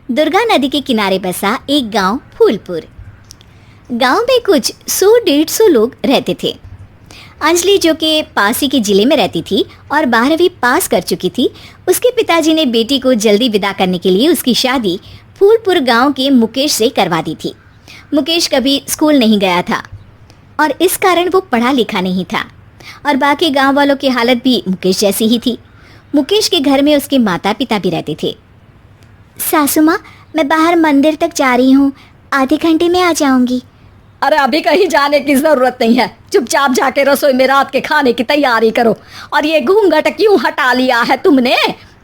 दुर्गा नदी के किनारे बसा एक गांव फूलपुर। गांव में कुछ 100-150 लोग रहते थे। अंजलि, जो कि पास ही के जिले में रहती थी और 12वीं पास कर चुकी थी, उसके पिताजी ने बेटी को जल्दी विदा करने के लिए उसकी शादी फूलपुर गांव के मुकेश से करवा दी थी। मुकेश कभी स्कूल नहीं गया था और इस कारण वो पढ़ा लिखा नहीं था और बाकी गांव वालों की हालत भी मुकेश जैसी ही थी। मुकेश के घर में उसके माता पिता भी रहते थे। सासू माँ, मैं बाहर मंदिर तक जा रही हूँ, आधे घंटे में आ जाऊंगी। अरे अभी कहीं जाने की जरूरत नहीं है, चुपचाप जाके रसोई में रात के खाने की तैयारी करो। और ये घूंघट क्यों हटा लिया है तुमने?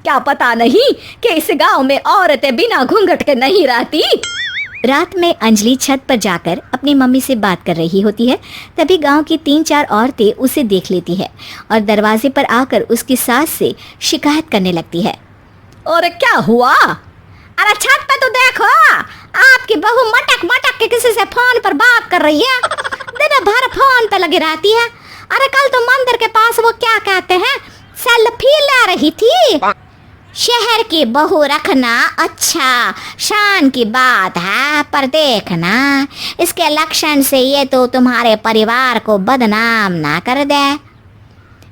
क्या पता नहीं कि इस गांव में औरतें बिना घूंघट के नहीं रहती? रात में अंजलि छत पर जाकर अपनी मम्मी से बात कर रही होती है। तभी गांव की 3-4 औरतें उसे देख लेती है और दरवाजे पर आकर उसकी सास से शिकायत करने लगती है। और क्या हुआ? अरे छत पे तो देखो, आपकी बहू मटक मटक के किसी से फोन पर बात कर रही है। दिन भर फोन पे लगी रहती है। अरे कल तो मंदिर के पास वो क्या कहते हैं, सेल्फी ले रही थी। शहर की बहू रखना अच्छा शान की बात है, पर देखना इसके लक्षण से ये तो तुम्हारे परिवार को बदनाम ना कर दे।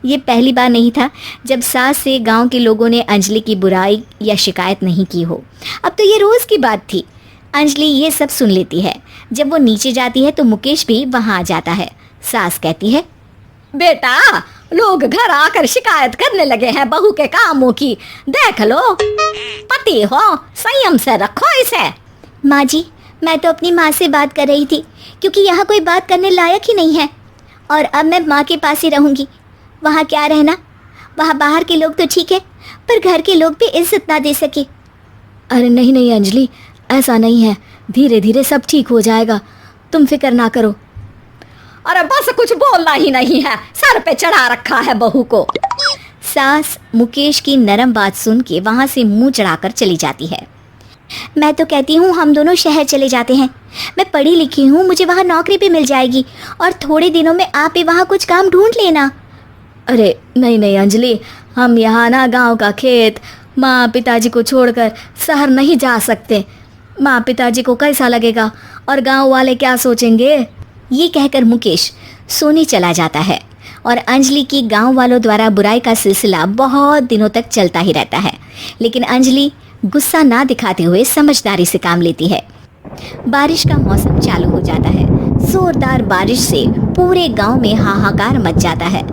ये पहली बार नहीं था जब सास से गांव के लोगों ने अंजलि की बुराई या शिकायत नहीं की हो। अब तो ये रोज़ की बात थी। अंजलि ये सब सुन लेती है। जब वो नीचे जाती है तो मुकेश भी वहाँ आ जाता है। सास कहती है, बेटा, लोग घर आकर शिकायत करने लगे हैं बहू के कामों की, देख लो। पति हो, संयम से रखो इसे। माँ जी, मैं तो अपनी माँ से बात कर रही थी क्योंकि यहाँ कोई बात करने लायक ही नहीं है और अब मैं माँ के पास ही रहूँगी। वहाँ क्या रहना, वहाँ बाहर के लोग तो ठीक है पर घर के लोग भी इज्जत ना दे सके। अरे नहीं नहीं अंजलि, ऐसा नहीं है, धीरे धीरे सब ठीक हो जाएगा, तुम फिक्र ना करो। अरे बस कुछ बोलना ही नहीं है, सर पे चढ़ा रखा है बहू को। सास मुकेश की नरम बात सुन के वहाँ से मुंह चढ़ाकर चली जाती है। मैं तो कहती हूँ हम दोनों शहर चले जाते हैं। मैं पढ़ी लिखी हूँ, मुझे वहाँ नौकरी भी मिल जाएगी और थोड़े दिनों में आप भी वहाँ कुछ काम ढूंढ लेना। अरे नहीं नहीं अंजलि, हम यहाँ ना गांव का खेत, माँ पिताजी को छोड़कर शहर नहीं जा सकते। माँ पिताजी को कैसा लगेगा और गांव वाले क्या सोचेंगे? ये कहकर मुकेश सोने चला जाता है और अंजलि की गांव वालों द्वारा बुराई का सिलसिला बहुत दिनों तक चलता ही रहता है। लेकिन अंजलि गुस्सा ना दिखाते हुए समझदारी से काम लेती है। बारिश का मौसम चालू हो जाता है। जोरदार बारिश से पूरे गांव में हाहाकार मच जाता है।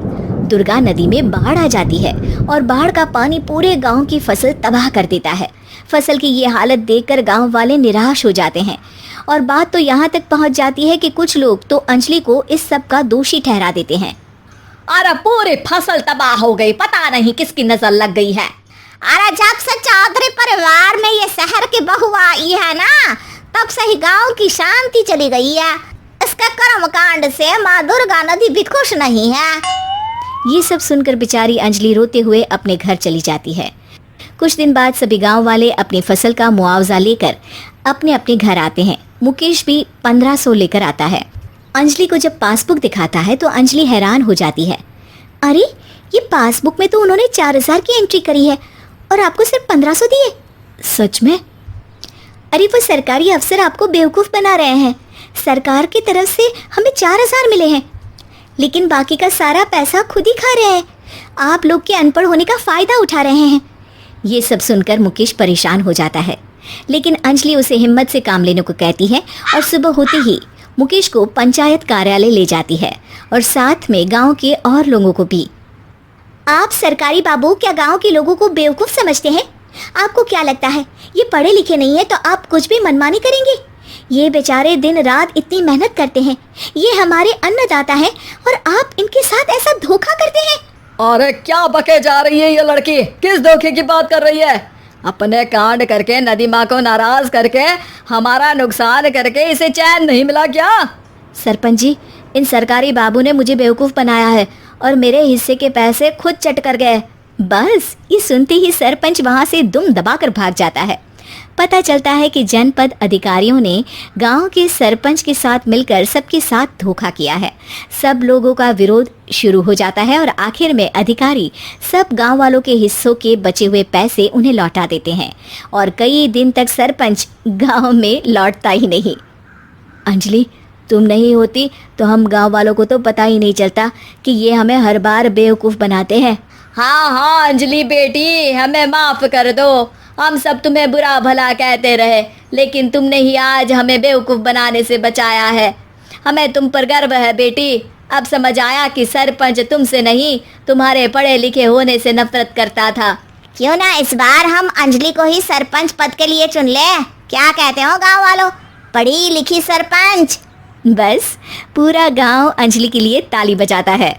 दुर्गा नदी में बाढ़ आ जाती है और बाढ़ का पानी पूरे गांव की फसल तबाह कर देता है। फसल की ये हालत देखकर गांव वाले निराश हो जाते हैं और बात तो यहाँ तक पहुँच जाती है कि कुछ लोग तो अंजलि को इस सब का दोषी ठहरा देते हैं। अरे पूरी फसल तबाह हो गई, पता नहीं किसकी नजर लग गई है। अरे जब से चौधरी परिवार में ये शहर की बहू आई है ना, तब से ही गांव की शांति चली गई है। इसके कर्मकांड से माँ दुर्गा नदी भी खुश नहीं है। ये सब सुनकर बेचारी अंजलि रोते हुए अपने घर चली जाती है। कुछ दिन बाद सभी गांव वाले अपनी फसल का मुआवजा लेकर अपने अपने घर आते हैं। मुकेश भी 1500 लेकर आता है। अंजलि को जब पासबुक दिखाता है तो अंजलि हैरान हो जाती है। अरे, ये पासबुक में तो उन्होंने 4000 की एंट्री करी है और आपको सिर्फ 1500 दिए। सच में? अरे वो सरकारी अफसर आपको बेवकूफ़ बना रहे हैं। सरकार की तरफ से हमें 4000 मिले हैं लेकिन बाकी का सारा पैसा खुद ही खा रहे हैं। आप लोग के अनपढ़ होने का फ़ायदा उठा रहे हैं। ये सब सुनकर मुकेश परेशान हो जाता है लेकिन अंजलि उसे हिम्मत से काम लेने को कहती है और सुबह होते ही मुकेश को पंचायत कार्यालय ले जाती है और साथ में गांव के और लोगों को भी। आप सरकारी बाबू क्या गांव के लोगों को बेवकूफ़ समझते हैं? आपको क्या लगता है ये पढ़े लिखे नहीं है तो आप कुछ भी मनमानी करेंगे? ये बेचारे दिन रात इतनी मेहनत करते हैं, ये हमारे अन्नदाता हैं और आप इनके साथ ऐसा धोखा करते हैं। अरे क्या बके जा रही है ये लड़की, किस धोखे की बात कर रही है? अपने कांड करके नदी माँ को नाराज करके हमारा नुकसान करके इसे चैन नहीं मिला क्या? सरपंच जी, इन सरकारी बाबू ने मुझे बेवकूफ़ बनाया है और मेरे हिस्से के पैसे खुद चट कर गए। बस ये सुनते ही सरपंच वहाँ से दुम दबाकर भाग जाता है पता चलता है कि जनपद अधिकारियों ने गांव के सरपंच के साथ मिलकर सबके साथ धोखा किया है। सब लोगों का विरोध शुरू हो जाता है और आखिर में अधिकारी सब गांव वालों के हिस्सों के बचे हुए पैसे उन्हें लौटा देते हैं और कई दिन तक सरपंच गांव में लौटता ही नहीं। अंजलि, तुम नहीं होती तो हम गांव वालों को तो पता ही नहीं चलता कि ये हमें हर बार बेवकूफ़ बनाते हैं। हाँ हाँ अंजलि बेटी, हमें माफ कर दो। हम सब तुम्हें बुरा भला कहते रहे, लेकिन तुमने ही आज हमें बेवकूफ़ बनाने से बचाया है। हमें तुम पर गर्व है बेटी। अब समझ आया कि सरपंच तुमसे नहीं, तुम्हारे पढ़े लिखे होने से नफरत करता था। क्यों ना इस बार हम अंजलि को ही सरपंच पद के लिए चुन ले? क्या कहते हो गांव वालों? पढ़ी लिखी सरपंच। बस पूरा गांव अंजलि के लिए ताली बजाता है।